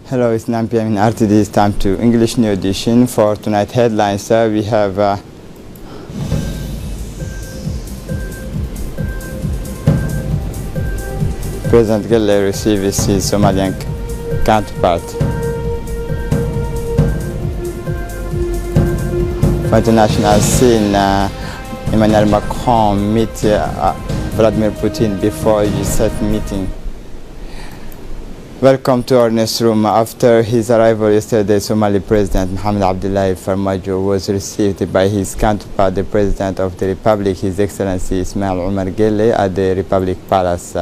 Hello, it's 9 p.m. in RTD. It's time to English New Edition. For tonight headlines, we have President Anglais receives his Somalian counterpart. For international scene, Emmanuel Macron meets Vladimir Putin before a G7 meeting. Welcome to our newsroom. After his arrival yesterday, Somali President Mohamed Abdullahi Farmajo was received by his counterpart, the President of the Republic, His Excellency Ismail Omar Guelleh, at the Republic Palace.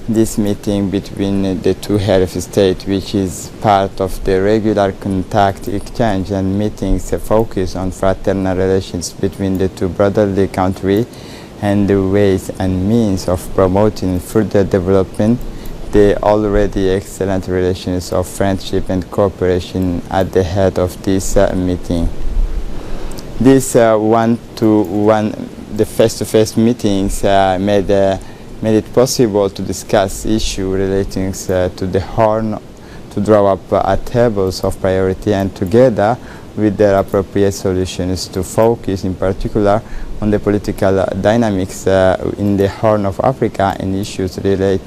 This meeting between the two heads of state, which is part of the regular contact, exchange and meetings, focus on fraternal relations between the two brotherly countries and the ways and means of promoting further development the already excellent relations of friendship and cooperation at the head of this meeting. This the face-to-face meetings made it possible to discuss issues relating to the Horn, to draw up tables of priority and together with their appropriate solutions to focus in particular on the political dynamics in the Horn of Africa and issues related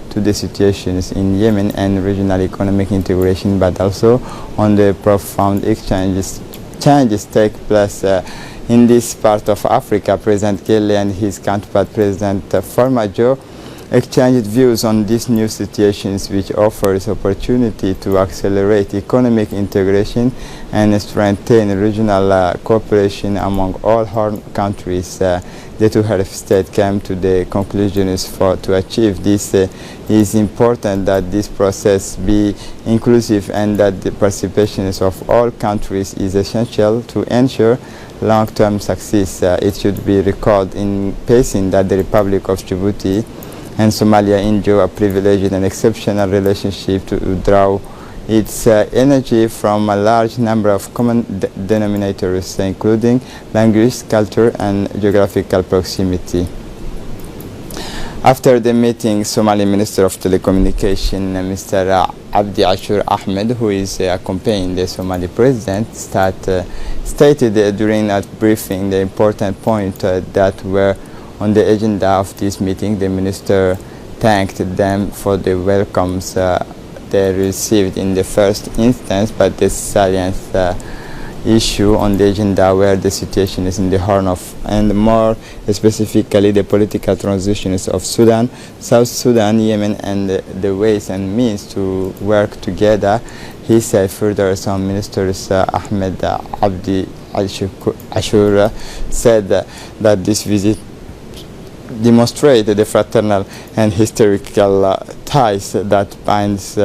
to the situations in Yemen and regional economic integration, but also on the profound changes take place in this part of Africa. President Guelleh and his counterpart President Farmajo exchanged views on these new situations, which offers opportunity to accelerate economic integration and strengthen regional cooperation among all Horn countries. The two heads of state came to the conclusion to achieve this. It is important that this process be inclusive and that the participation of all countries is essential to ensure long-term success. It should be recalled in passing that the Republic of Djibouti and Somalia enjoy a privileged and exceptional relationship to draw its energy from a large number of common denominators, including language, culture, and geographical proximity. After the meeting, Somali Minister of Telecommunication, Mr. Abdi Ashur Ahmed, who is accompanying the Somali President, stated during a briefing the important points that were on the agenda of this meeting. The minister thanked them for the welcomes they received in the first instance, but the salient issue on the agenda were the situation is in the Horn of, and more specifically the political transitions of Sudan, South Sudan, Yemen, and the ways and means to work together. He said further, some ministers, Ahmed Abdi Ashur, said that this visit demonstrated the fraternal and historical ties that binds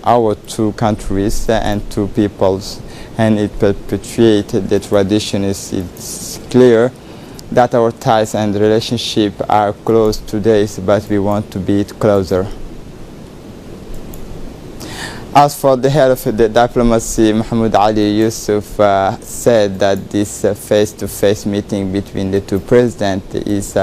our two countries and two peoples, and it perpetuates the tradition. It's clear that our ties and relationship are close today, but we want to be closer. As for the head of the diplomacy, Mahmoud Ali Yusuf said that this face-to-face meeting between the two presidents is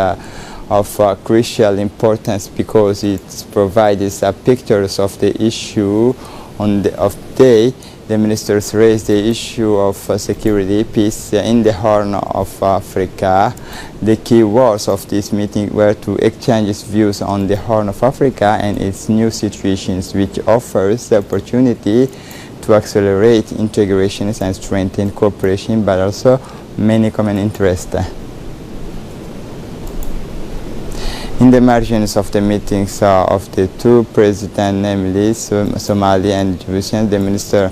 of crucial importance because it provides pictures of the issue of the day. The ministers raised the issue of security, peace in the Horn of Africa. The key words of this meeting were to exchange views on the Horn of Africa and its new situations, which offers the opportunity to accelerate integrations and strengthen cooperation, but also many common interests. In the margins of the meetings of the two presidents, namely Somali and Djiboutian, the Minister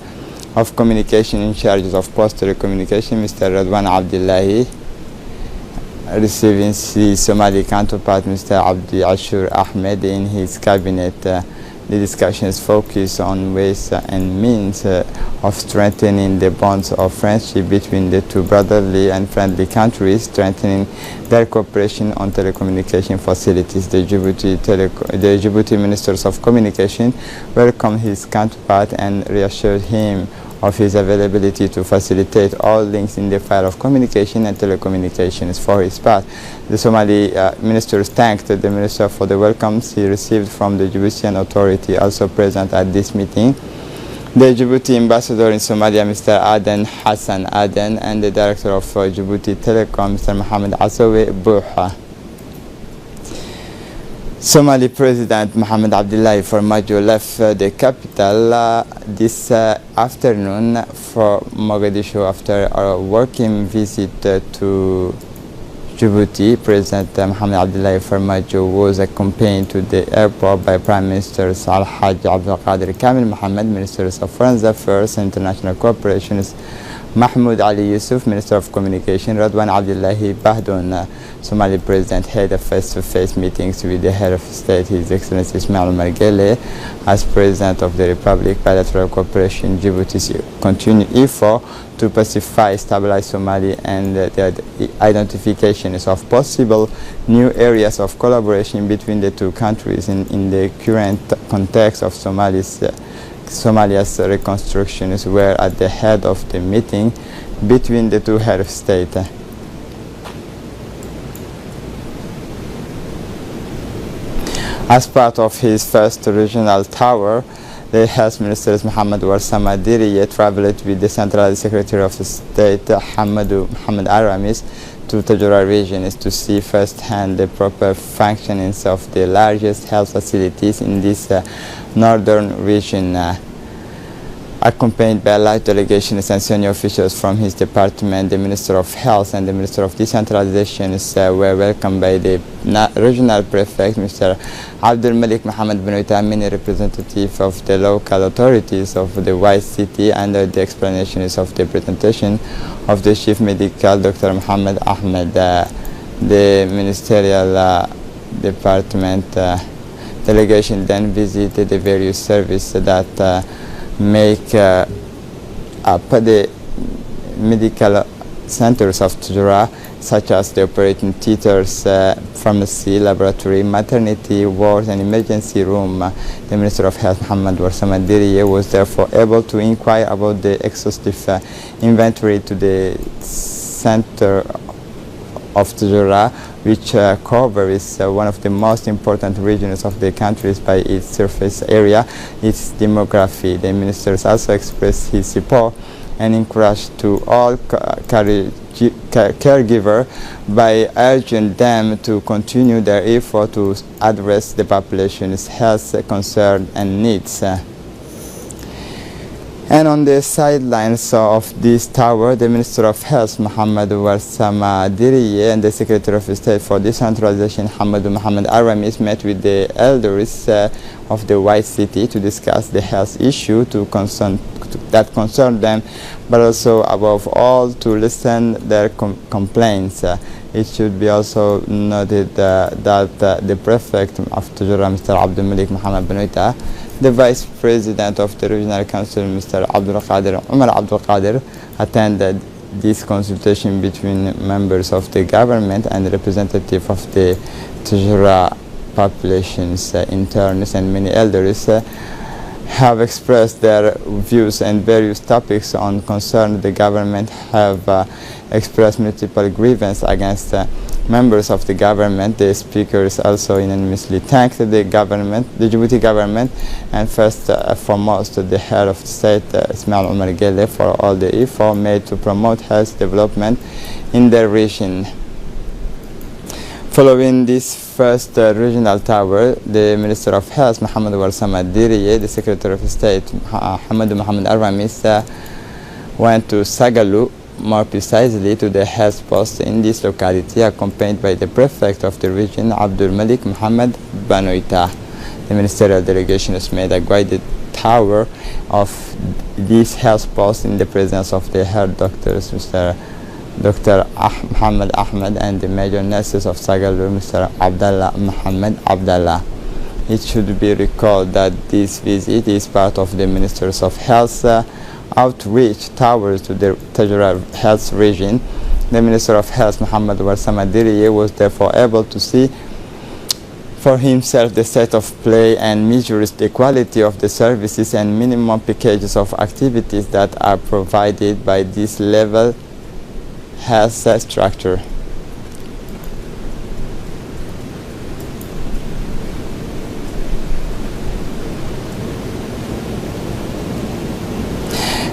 of Communication in charge of postal communication, Mr. Radwan Abdullahi, receiving his Somali counterpart, Mr. Abdi Ashur Ahmed, in his cabinet. The discussions focus on ways and means of strengthening the bonds of friendship between the two brotherly and friendly countries, strengthening their cooperation on telecommunication facilities. The Djibouti Ministers of Communication welcomed his counterpart and reassured him of his availability to facilitate all links in the field of communication and telecommunications. For his part, the Somali ministers thanked the minister for the welcomes he received from the Djiboutian authority, also present at this meeting. the Djibouti ambassador in Somalia, Mr. Aden Hassan Aden, and the director of Djibouti Telecom, Mr. Mohamed Assawi Bouha. Somali President Mohamed Abdullahi Farmajo left the capital this afternoon for Mogadishu after a working visit to Djibouti. President Mohamed Abdullahi Farmajo was accompanied to the airport by Prime Minister Al-Hajj Abdul Qadir Kamil Mohammed, Ministers of Foreign Affairs and International Cooperation, Mahmoud Ali Yusuf, Minister of Communication, Radwan Abdullahi Bahdun. Somali President held a face-to-face meetings with the head of state, His Excellency Ismail Omar Guelleh, as President of the Republic. Bilateral cooperation, Djibouti's continued effort to pacify, stabilize Somalia, and the identification of possible new areas of collaboration between the two countries in the current context of Somalia's reconstruction were at the head of the meeting between the two heads of state. As part of his first regional tour, the Health Minister Mohamed Warsama Diriye traveled with the Central Secretary of State Mohamed Aramis to Tajura region to see firsthand the proper functionings of the largest health facilities in this northern region. Accompanied by a large delegation and senior officials from his department, the Minister of Health and the Minister of Decentralization were welcomed by the regional prefect, Mr. Abdul Malik Mohammed Benoita, many representatives of the local authorities of the White City, under the explanations of the presentation of the Chief Medical, Dr. Mohammed Ahmed. The ministerial department delegation then visited the various services that make up the medical centers of Tajura, such as the operating theaters, pharmacy, laboratory, maternity ward, and emergency room. The Minister of Health, Mohamed Warsama Diriye, was therefore able to inquire about the exhaustive inventory to the center of Tajura, which covers one of the most important regions of the country by its surface area, its demography. The ministers also expressed his support and encouraged to all caregivers by urging them to continue their effort to address the population's health concerns and needs. And on the sidelines of this tower, the Minister of Health, Mohamed Warsama Diriye, and the Secretary of State for Decentralization, Mohamed Aramis, met with the elders of the White City to discuss the health issue that concern them, but also, above all, to listen their complaints. It should be also noted that the Prefect of Tajura, Mr. Abdul Malik Mohammed Benoita, the Vice President of the Regional Council, Mr. Umar Abdul Qadir, attended this consultation between members of the government and representatives of the Tajura populations, interns, and many elders have expressed their views and various topics on concern. The government have expressed multiple grievances against members of the government. The speakers also unanimously thanked the government, the Djibouti government, and first foremost the head of state, Ismail Omar Guelleh, for all the effort made to promote health development in the region. Following this first regional tower, the Minister of Health, Mohamed Warsama Diriye, the Secretary of State, Mohamed Aramis, went to Sagalu, more precisely to the health post in this locality, accompanied by the Prefect of the region, Abdul Malik Mohammed Benoita. The ministerial delegation has made a guided tour of this health post in the presence of the head doctors, Dr. Mohammed Ahmed, and the major nurses of Sagalu, Mr. Abdallah Mohammed Abdallah. It should be recalled that this visit is part of the Ministers of Health outreach towers to the Tajura Health region. The Minister of Health, Mohamed Warsama Diriye, was therefore able to see for himself the state of play and measures the quality of the services and minimum packages of activities that are provided by this level health structure.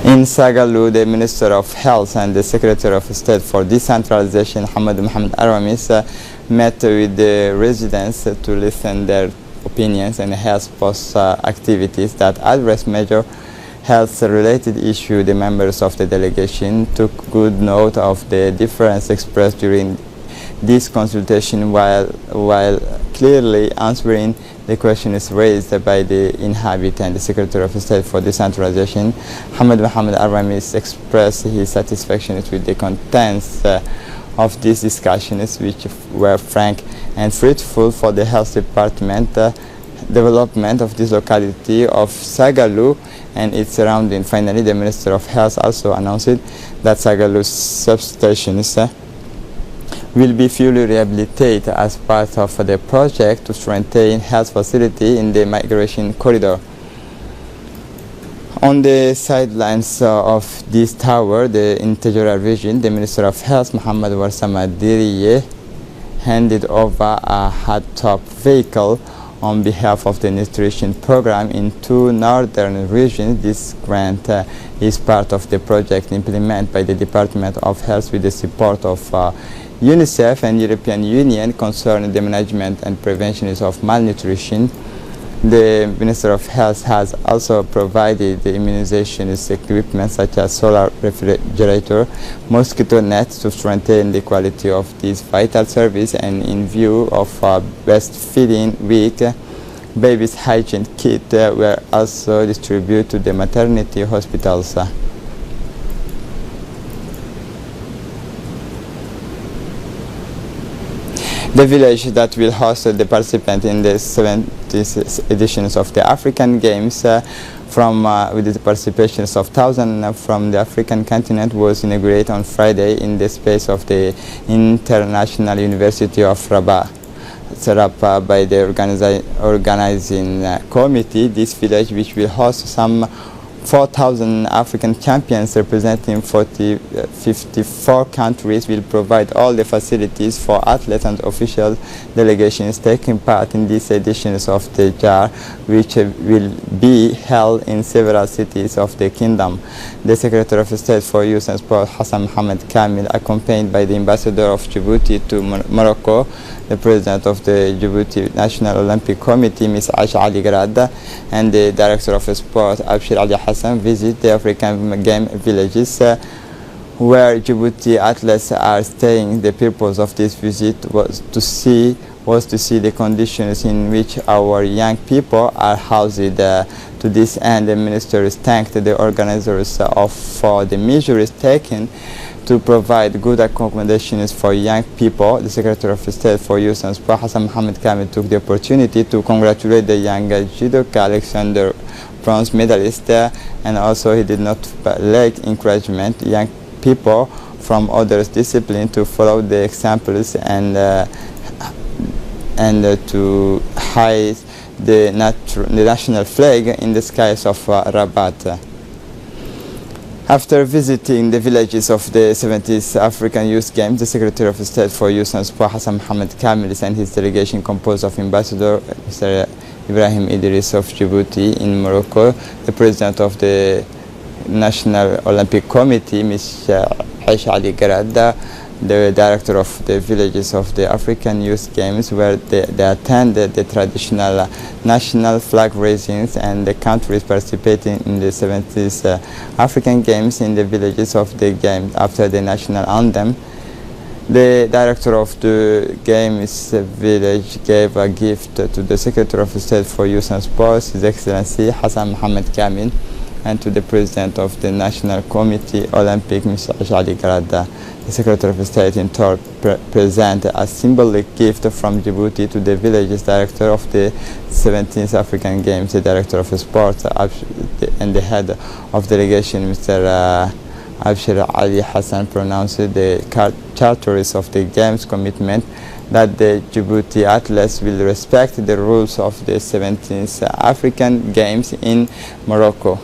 In Sagalou, the Minister of Health and the Secretary of State for Decentralization, Mohammed Aramis, met with the residents to listen their opinions and health post activities that address major health-related issues. The members of the delegation took good note of the difference expressed during this consultation while clearly answering the questions raised by the inhabitant. The Secretary of State for Decentralization, Mohammed Aramis, expressed his satisfaction with the contents of these discussions, which were frank and fruitful for the health department, development of this locality of Sagalou and its surrounding. Finally, the Minister of Health also announced that Sagalou's substations will be fully rehabilitated as part of the project to strengthen health facility in the migration corridor. On the sidelines of this tower, the integral region, the Minister of Health, Mohamed Warsama Diriye, handed over a hard-top vehicle on behalf of the nutrition program in 2 northern regions. This grant is part of the project implemented by the Department of Health with the support of UNICEF and European Union concerning the management and prevention of malnutrition. The Minister of Health has also provided the immunization equipment such as solar refrigerator, mosquito nets to strengthen the quality of this vital service, and in view of breastfeeding week, babies' hygiene kits were also distributed to the maternity hospitals. The village that will host the participants in the 70th editions of the African Games with the participation of thousands from the African continent was inaugurated on Friday in the space of the International University of Rabat. Set up by the organizing committee, this village, which will host some 4,000 African champions representing 54 countries, will provide all the facilities for athletes and official delegations taking part in these editions of the JAR, which will be held in several cities of the kingdom. The Secretary of State for Youth and Sport, Hassan Mohamed Kamil, accompanied by the Ambassador of Djibouti to Morocco, the President of the Djibouti National Olympic Committee, Ms. Aisha Ali Grad, and the Director of Sport, Abshir Ali Hassan, visit the African game villages where Djibouti athletes are staying. The purpose of this visit was to see the conditions in which our young people are housed. To this end, the ministers thanked the organizers for the measures taken to provide good accommodations for young people. The Secretary of State for Youth and Sport, Hassan Mohamed Kamil, took the opportunity to congratulate the young judoka Alexander, bronze medalist, and also he did not lack encouragement young people from other disciplines to follow the examples and to hoist the national flag in the skies of Rabat. After visiting the villages of the 70th African Youth Games, the Secretary of State for Youth and Sport, Hassan Mohamed Kamil, and his delegation composed of Ambassador Mr. Ibrahim Idris of Djibouti in Morocco, the President of the National Olympic Committee, Ms. Aisha Ali Garada, the Director of the villages of the African Youth Games, where they attended the traditional national flag raisings, and the countries participating in the 70th African Games in the villages of the game. After the national anthem, the Director of the Games village gave a gift to the Secretary of State for Youth and Sports, His Excellency Hassan Mohamed Kamil, and to the President of the National Committee Olympic, Mr. Ali Garada. The Secretary of State in turn presented a symbolic gift from Djibouti to the village's Director of the 17th African Games, the Director of Sport, and the Head of Delegation, Mr. Abshir Ali Hassan, pronounced the charters of the Games commitment that the Djibouti athletes will respect the rules of the 17th African Games in Morocco.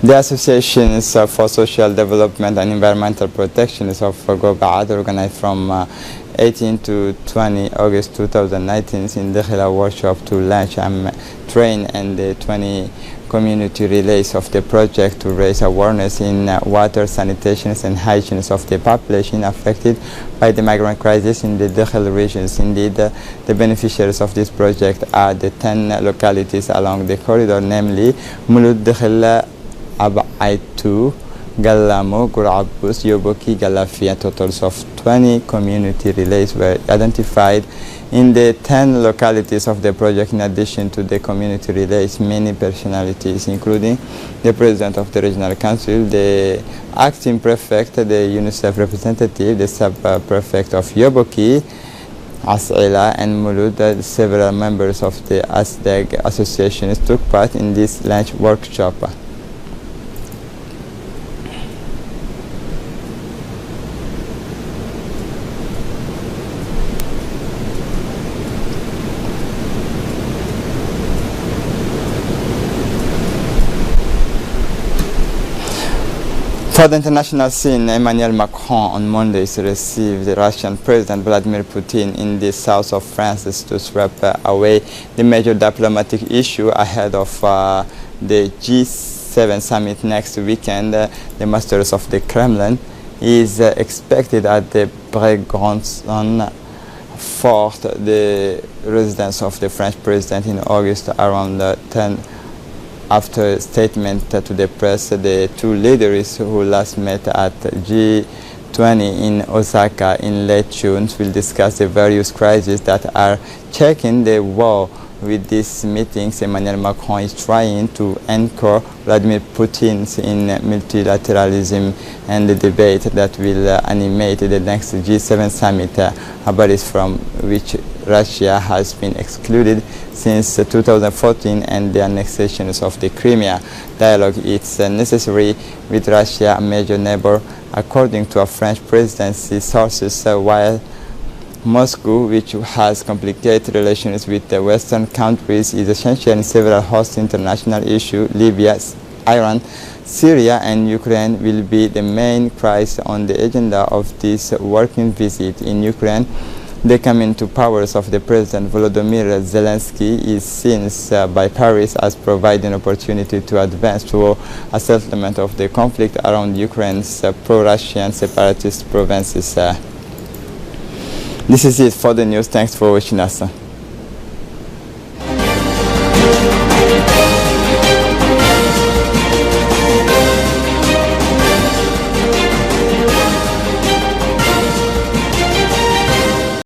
The Associations for Social Development and Environmental Protection of Gogad, organized from 18 to 20 August 2019 in the workshop to launch and train and the 20 community relays of the project to raise awareness in water, sanitation and hygiene of the population affected by the migrant crisis in the Dakhel regions. Indeed, the beneficiaries of this project are the 10 localities along the corridor, namely Mulud, Dakhel, Abaitu, Galamo, Gurabus, Yoboki, Galafia. Totals of 20 community relays were identified in the 10 localities of the project. In addition to the community relays, many personalities, including the president of the regional council, the acting prefect, the UNICEF representative, the sub-prefect of Yoboki, As'ila and Mulud, several members of the ASDEG associations took part in this launch workshop. For the international scene, Emmanuel Macron on Monday received the Russian President Vladimir Putin in the south of France to sweep away the major diplomatic issue ahead of the G7 summit next weekend. The masters of the Kremlin is expected at the Brégançon Fort, the residence of the French President, in August around 10. After a statement to the press, the two leaders who last met at G20 in Osaka in late June will discuss the various crises that are checking the war. With these meetings, Emmanuel Macron is trying to anchor Vladimir Putin in multilateralism and the debate that will animate the next G7 summit, a body from which Russia has been excluded since 2014 and the annexations of the Crimea. Dialogue is necessary with Russia, a major neighbor, according to a French presidency sources, while Moscow, which has complicated relations with the Western countries, is essential in several host international issues. Libya, Iran, Syria and Ukraine will be the main crises on the agenda of this working visit. In Ukraine, the coming to powers of the President Volodymyr Zelensky is seen by Paris as providing opportunity to advance toward a settlement of the conflict around Ukraine's pro-Russian separatist provinces. This is it for the news. Thanks for watching us.